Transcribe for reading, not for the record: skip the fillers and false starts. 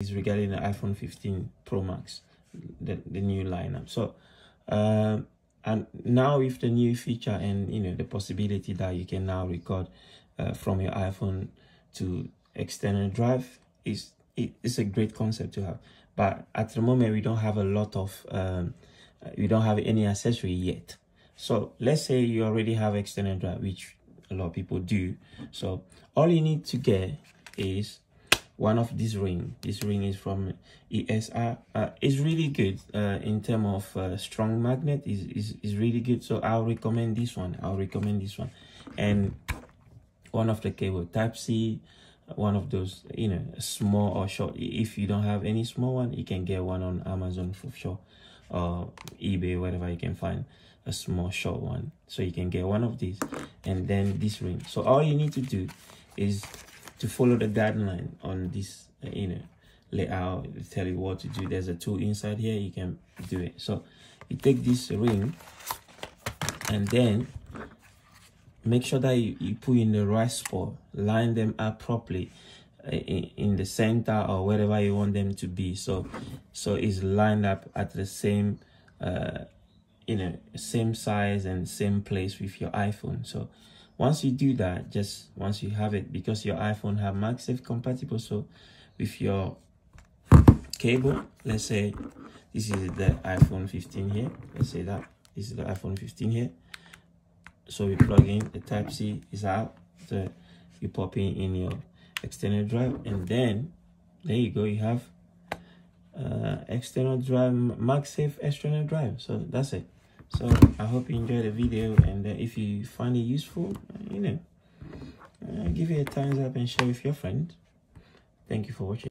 is regarding the iPhone 15 Pro Max, the new lineup. So and now with the new feature and the possibility that you can now record from your iPhone to external drive, it's a great concept to have. But at the moment we don't have a lot of we don't have any accessory yet. So let's say you already have external drive, which a lot of people do. So all you need to get is one of this ring. This ring is from ESR. It's really good in terms of strong magnet. Is really good. So I'll recommend this one. And one of the cable Type-C, one of those, small or short. If you don't have any small one, you can get one on Amazon for sure, or eBay, wherever you can find a small short one. So you can get one of these, and then this ring. So all you need to do is to follow the guideline on this layout. It'll tell you what to do. There's a tool inside here, you can do it. So you take this ring and then make sure that you put in the right spot, line them up properly in the center or wherever you want them to be, so it's lined up at the same same size and same place with your iPhone. So once you do that, once you have it, because your iPhone have MagSafe compatible, so with your cable, let's say this is the iPhone 15 here, let's say that this is the iPhone 15 here. So we plug in, the Type-C is out, so you pop in your external drive, and then there you go, you have external drive, MagSafe external drive. So that's it. So I hope you enjoyed the video, and if you find it useful, give it a thumbs up and share with your friends. Thank you for watching.